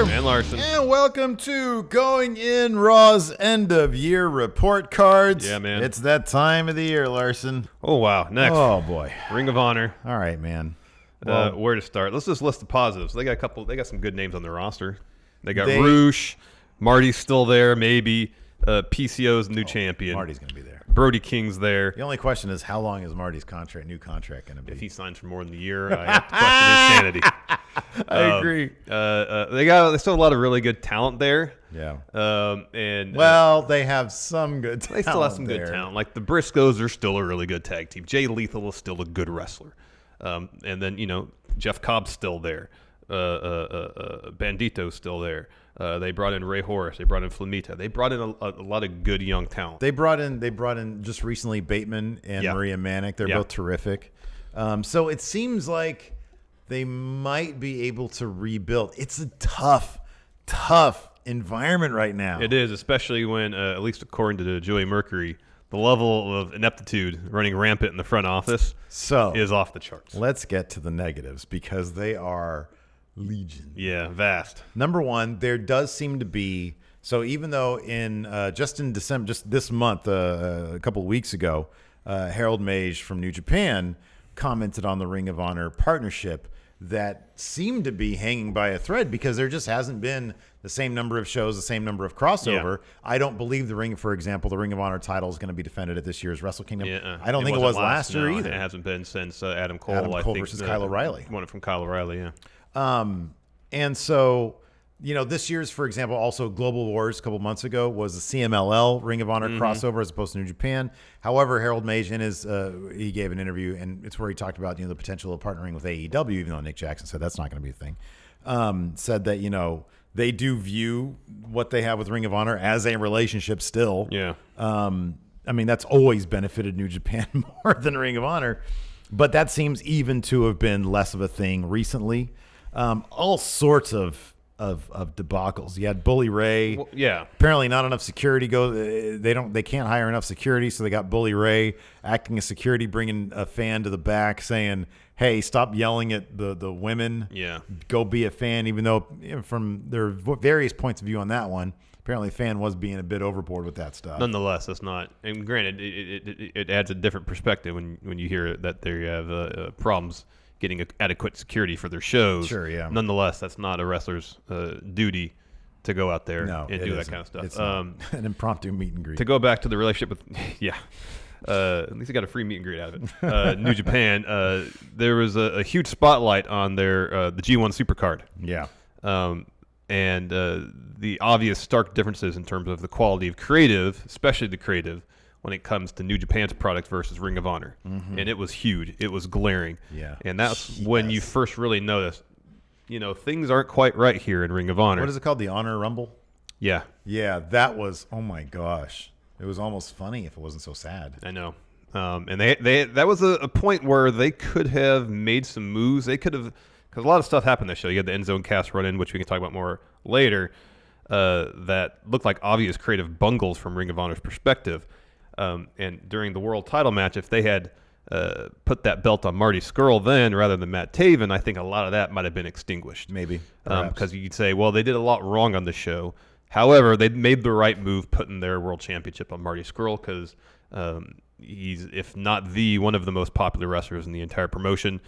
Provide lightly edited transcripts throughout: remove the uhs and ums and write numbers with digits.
And Larson. And welcome to Going In Raw's end of year report cards. Yeah, man. It's that time of the year, Larson. Oh, wow. Next. Oh, boy. Ring of Honor. All right, man. Well, Where to start? Let's just list the positives. They got some good names on their roster. They got Roosh. Marty's still there, maybe. PCO's new champion. Marty's going to be there. Brody King's there. The only question is, how long is Marty's new contract going to be? If he signs for more than a year, I have to question his sanity. I agree. They still have a lot of really good talent there. Yeah. They have some good talent. They still have some good talent. Like the Briscoes are still a really good tag team. Jay Lethal is still a good wrestler. And then, Jeff Cobb's still there. Bandito's still there. They brought in Ray Horace. They brought in Flamita. They brought in a lot of good young talent. They brought in just recently Bateman and Maria Manic. They're both terrific. So it seems like they might be able to rebuild. It's a tough environment right now. It is, especially when, at least according to Joey Mercury, the level of ineptitude running rampant in the front office is off the charts. Let's get to the negatives because they are legion. Yeah, vast. Number one, there does seem to be, so even though just in December, just this month, a couple of weeks ago, Harold Mage from New Japan commented on the Ring of Honor partnership that seemed to be hanging by a thread because there just hasn't been the same number of shows, the same number of crossover. Yeah. I don't believe for example, the Ring of Honor title is going to be defended at this year's Wrestle Kingdom. Yeah, I don't think it was last year either. It hasn't been since Adam Cole. Adam Cole versus Kyle O'Reilly. Won it from Kyle O'Reilly, yeah. And so, this year's, for example, also Global Wars a couple months ago was the CMLL Ring of Honor crossover as opposed to New Japan. However, Harold Mage he gave an interview, and it's where he talked about the potential of partnering with AEW, even though Nick Jackson said that's not going to be a thing. Said that they do view what they have with Ring of Honor as a relationship still. Yeah. That's always benefited New Japan more than Ring of Honor, but that seems even to have been less of a thing recently. All sorts of debacles. You had Bully Ray. Well, yeah. Apparently not enough security they can't hire enough security, so they got Bully Ray acting as security, bringing a fan to the back saying, "Hey, stop yelling at the women. Yeah. Go be a fan," even though from there are various points of view on that one. Apparently, the fan was being a bit overboard with that stuff. Nonetheless, that's not. And granted, it adds a different perspective when you hear that they have problems getting adequate security for their shows. Sure, yeah. Nonetheless, that's not a wrestler's duty to go out there and do that kind of stuff. It's an impromptu meet and greet. To go back to the relationship with, at least he got a free meet and greet out of it. New Japan, there was a huge spotlight on their the G1 Supercard. Yeah. And the obvious stark differences in terms of the quality of creative, especially the creative, when it comes to New Japan's product versus Ring of Honor. Mm-hmm. And it was huge. It was glaring. Yeah. And that's when you first really noticed, things aren't quite right here in Ring of Honor. What is it called? The Honor Rumble? Yeah. Yeah, that was, oh my gosh. It was almost funny if it wasn't so sad. I know. And that was a point where they could have made some moves. They could have, because a lot of stuff happened this show. You had the End Zone Cast run in, which we can talk about more later, that looked like obvious creative bungles from Ring of Honor's perspective. And during the world title match, if they had put that belt on Marty Scurll then rather than Matt Taven, I think a lot of that might have been extinguished. Maybe. Because you could say, well, they did a lot wrong on the show. However, they made the right move putting their world championship on Marty Scurll because he's, if not one of the most popular wrestlers in the entire promotion,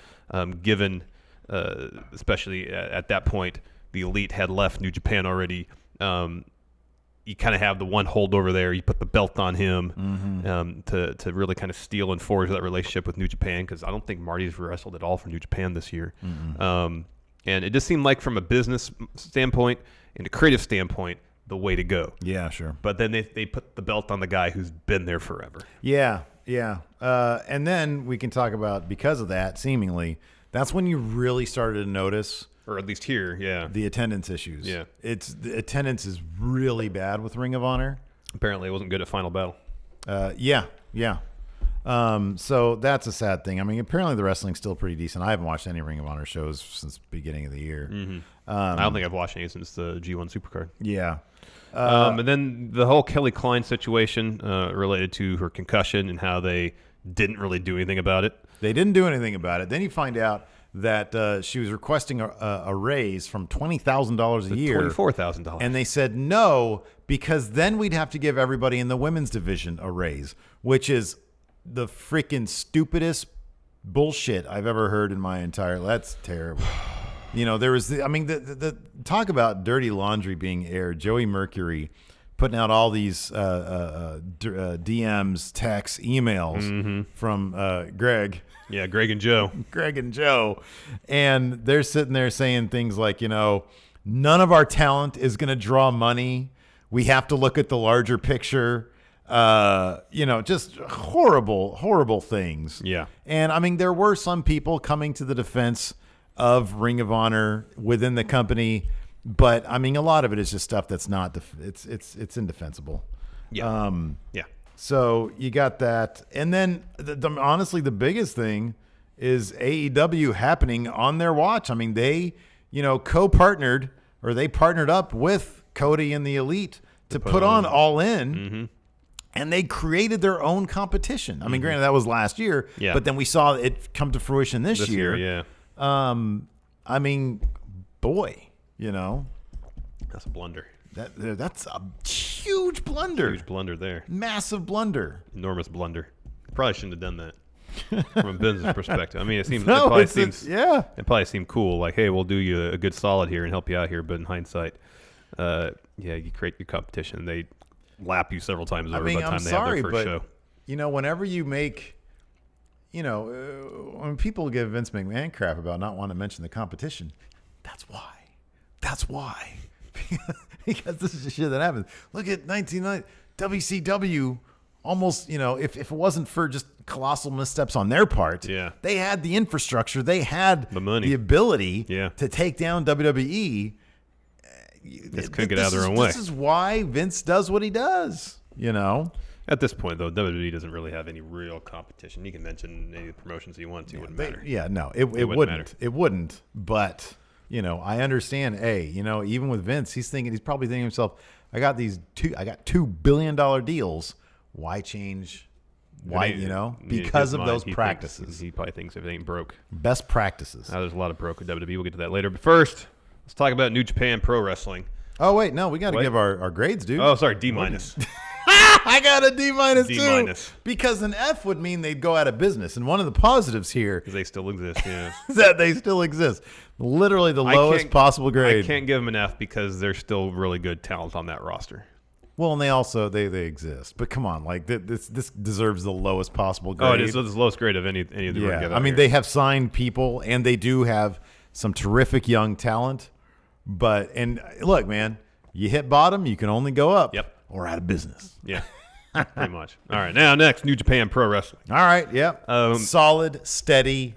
given, especially at that point, the Elite had left New Japan already. You kind of have the one holdover there. You put the belt on him to really kind of steal and forge that relationship with New Japan because I don't think Marty's wrestled at all for New Japan this year. And it just seemed like from a business standpoint and a creative standpoint, the way to go. Yeah, sure. But then they put the belt on the guy who's been there forever. Yeah. And then we can talk about, because of that, seemingly, that's when you really started to notice, or at least here, the attendance issues. Yeah. The attendance is really bad with Ring of Honor. Apparently it wasn't good at Final Battle. Yeah. So that's a sad thing. I mean, apparently the wrestling's still pretty decent. I haven't watched any Ring of Honor shows since the beginning of the year. I don't think I've watched any since the G1 Supercard. Yeah. And then the whole Kelly Klein situation related to her concussion and how they didn't really do anything about it. They didn't do anything about it. Then you find out that she was requesting a raise from $20,000 a year, $24,000, and they said no, because then we'd have to give everybody in the women's division a raise, which is the freaking stupidest bullshit I've ever heard in my entire. That's terrible. There was the talk about dirty laundry being aired. Joey Mercury putting out all these DMs, texts, emails from Greg. Yeah, Greg and Joe. And they're sitting there saying things like, none of our talent is going to draw money. We have to look at the larger picture. Just horrible, horrible things. Yeah. And there were some people coming to the defense of Ring of Honor within the company, but a lot of it is just stuff that's not, it's indefensible. Yeah. So you got that. And then honestly, the biggest thing is AEW happening on their watch. They, co-partnered, or they partnered up with Cody and the Elite to put on All In, and they created their own competition. Granted, that was last year, but then we saw it come to fruition this year. Yeah. Boy, That's a blunder. That's a huge blunder. Huge blunder there. Massive blunder. Enormous blunder. Probably shouldn't have done that from a business perspective. It seems No, it probably seemed cool. Like, hey, we'll do you a good solid here and help you out here. But in hindsight, you create your competition. They lap you several times over by the time they have their first show. Whenever you make, when people give Vince McMahon crap about not wanting to mention the competition, that's why. Because this is the shit that happens. Look at 1990 WCW. Almost, if it wasn't for just colossal missteps on their part, they had the infrastructure, they had the money, the ability to take down WWE. Just couldn't get out of their own way. This is why Vince does what he does. At this point, though, WWE doesn't really have any real competition. You can mention any promotions you want to. It wouldn't matter. It wouldn't. It wouldn't. But I understand. Even with Vince, he's probably thinking to himself, I got $2 billion deals. Why change? Why, because of those practices. He probably thinks if it ain't broke. Best practices. Now, there's a lot of broke with WWE. We'll get to that later. But first, let's talk about New Japan Pro Wrestling. Oh, wait. No, we got to give our grades, dude. Oh, sorry. D minus. I got a D minus too. D-minus. Because an F would mean they'd go out of business. And one of the positives here is they still exist, is that they still exist. Literally the lowest possible grade. I can't give them an F because there's still really good talent on that roster. Well, and they also they exist. But come on, like this deserves the lowest possible grade. Oh, it is the lowest grade of any of the Yeah. They have signed people and they do have some terrific young talent. And look, man, you hit bottom, you can only go up. Yep. Or out of business. Yeah, pretty much. All right, now next, New Japan Pro Wrestling. All right, yep. Solid, steady.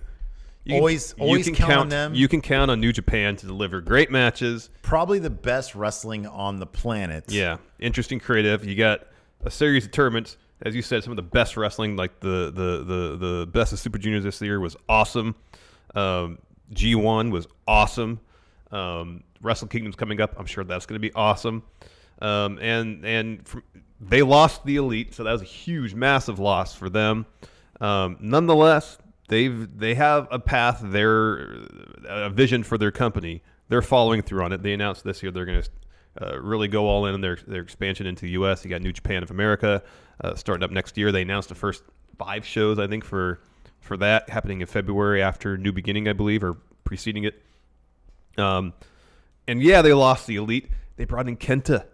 Always count on them. You can count on New Japan to deliver great matches. Probably the best wrestling on the planet. Yeah, interesting, creative. You got a series of tournaments. As you said, some of the best wrestling, like the best of Super Juniors this year was awesome. G1 was awesome. Wrestle Kingdom's coming up. I'm sure that's going to be awesome. They lost the Elite, so that was a huge, massive loss for them. Nonetheless, they have a path, a vision for their company. They're following through on it. They announced this year they're going to really go all in their expansion into the U.S. You got New Japan of America starting up next year. They announced the first 5 shows, I think, for that happening in February after New Beginning, I believe, or preceding it. They lost the Elite. They brought in Kenta.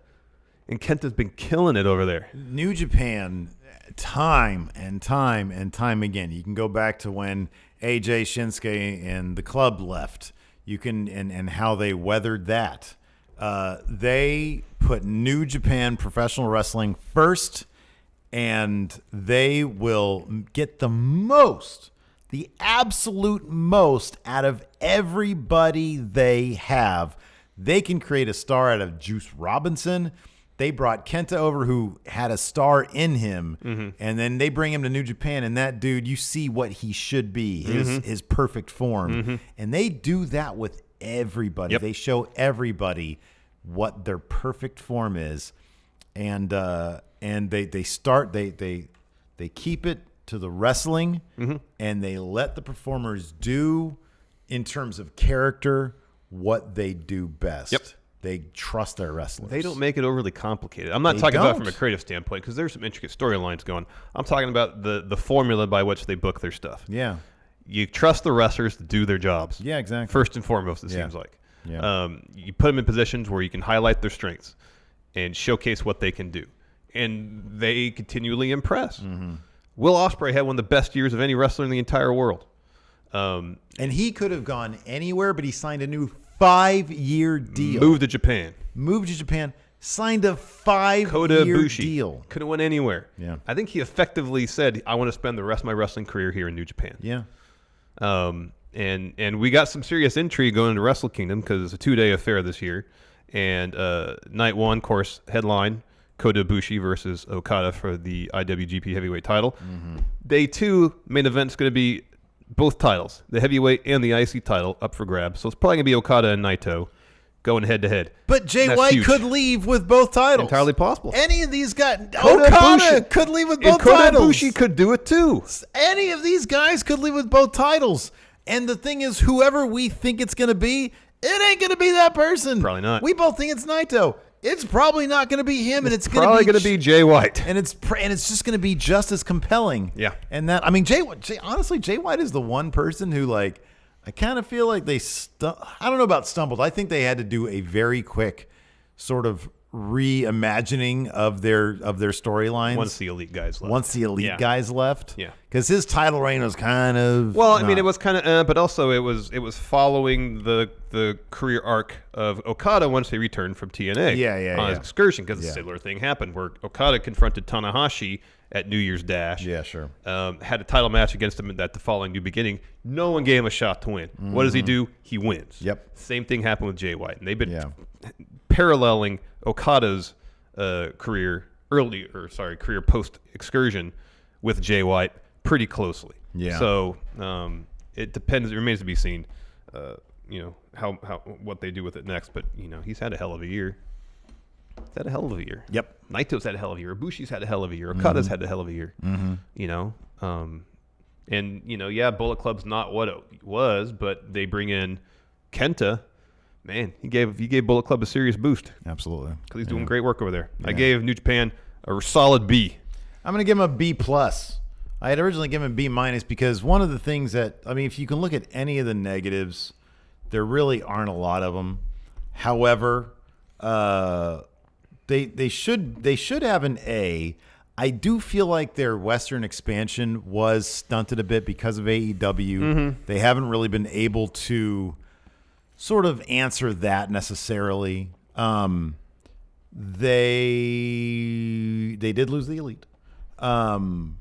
And Kenta's been killing it over there. New Japan, time and time and time again. You can go back to when AJ Shinsuke and the club left. You can and how they weathered that. They put New Japan professional wrestling first, and they will get the absolute most out of everybody they have. They can create a star out of Juice Robinson. They brought Kenta over, who had a star in him, and then they bring him to New Japan, and that dude, you see what he should be, his perfect form. And they do that with everybody. Yep. They show everybody what their perfect form is, and they keep it to the wrestling, and they let the performers do in terms of character, what they do best. Yep. They trust their wrestlers. They don't make it overly complicated. I'm not They talking about don't. from a creative standpoint because there's some intricate storylines going. I'm talking about the formula by which they book their stuff. Yeah. You trust the wrestlers to do their jobs. Yeah, exactly. First and foremost, it Yeah. seems like. Yeah. You put them in positions where you can highlight their strengths and showcase what they can do. And they continually impress. Mm-hmm. Will Ospreay had one of the best years of any wrestler in the entire world. And he could have gone anywhere, but he signed a new 5-year deal. Moved to Japan. Moved to Japan, signed a Kota 5-year Ibushi deal. could have went anywhere. Yeah. I think he effectively said, I want to spend the rest of my wrestling career here in New Japan. Yeah. And we got some serious intrigue going into Wrestle Kingdom because it's a 2-day affair this year. And night one, of course, headline, Kota Ibushi versus Okada for the IWGP Heavyweight title. Mm-hmm. Day 2, main event's going to be both titles, the heavyweight and the IC title, up for grabs. So it's probably going to be Okada and Naito going head-to-head. But Jay That's White huge. could leave with both titles. Entirely possible. Any of these guys. Kota Okada Ibushi- could leave with And both Kota titles. Ibushi could do it too. Any of these guys could leave with both titles. And the thing is, whoever we think it's going to be, it ain't going to be that person. Probably not. We both think it's Naito. It's probably not going to be him, and it's Probably going to be Jay White. and it's just going to be just as compelling. Yeah. And that, I mean, honestly, Jay White is the one person who, like, I kind of feel like they I don't know about stumbled. I think they had to do a very quick sort of reimagining of their storylines Once the elite guys left. once the elite Yeah. guys left. Yeah. Because his title reign was kind of Well, I mean, not- it was kind of, but also it was following the career arc of Okada once he returned from TNA. On his excursion, because a similar thing happened where Okada confronted Tanahashi at New Year's Dash. Yeah, sure. Had a title match against him at the following New Beginning. No one gave him a shot to win. What does he do? He wins. Yep. Same thing happened with Jay White, and they've been Yeah. paralleling Okada's career post excursion with Jay White pretty closely. Yeah. So it depends. It remains to be seen. How what they do with it next. But he's had a hell of a year. He's had a hell of a year. Yep. Naito's had a hell of a year. Ibushi's had a hell of a year. Okada's had a hell of a year. And Bullet Club's not what it was, but they bring in Kenta. Man, he gave Bullet Club a serious boost Absolutely. because he's doing great work over there. I gave New Japan a solid B. I'm going to give him a B+. I had originally given him B- because one of the things that, I mean, if you can look at any of the negatives, there really aren't a lot of them. However, they should have an A. I do feel like their Western expansion was stunted a bit because of AEW. They haven't really been able to sort of answer that necessarily. They did lose the Elite. And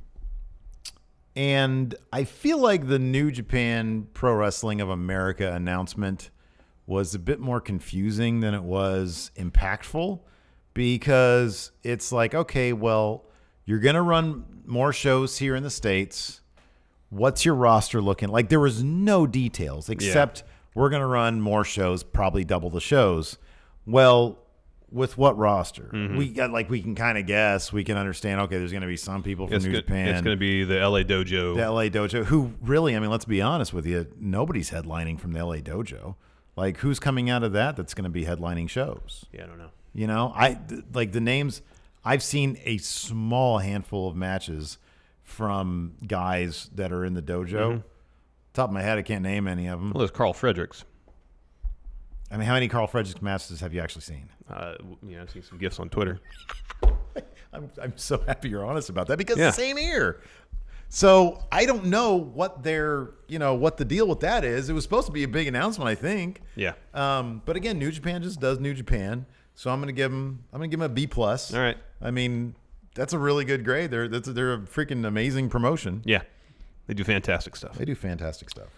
I feel like the New Japan Pro Wrestling of America announcement was a bit more confusing than it was impactful, because it's like, okay, well, you're going to run more shows here in the States. What's your roster looking like? There was no details except we're going to run more shows, probably double the shows. Well, with what roster? We can kind of guess. We can understand, okay, there's going to be some people from New Japan. It's going to be the LA Dojo. The LA Dojo, who really, I mean, let's be honest with you, nobody's headlining from the LA Dojo. Like, who's coming out of that's going to be headlining shows? Yeah, I don't know. Like the names, I've seen a small handful of matches from guys that are in the dojo. Top of my head, I can't name any of them. Well, there's Carl Fredericks. I mean, how many Carl Fredericks matches have you actually seen? I've seen some gifs on Twitter. I'm so happy you're honest about that, because Yeah. same here. So I don't know what what the deal with that is. It was supposed to be a big announcement, I think. Yeah. But again, New Japan just does New Japan. So I'm gonna give him a B+. All right. I mean, that's a really good grade. They're a freaking amazing promotion. Yeah. They do fantastic stuff. They do fantastic stuff.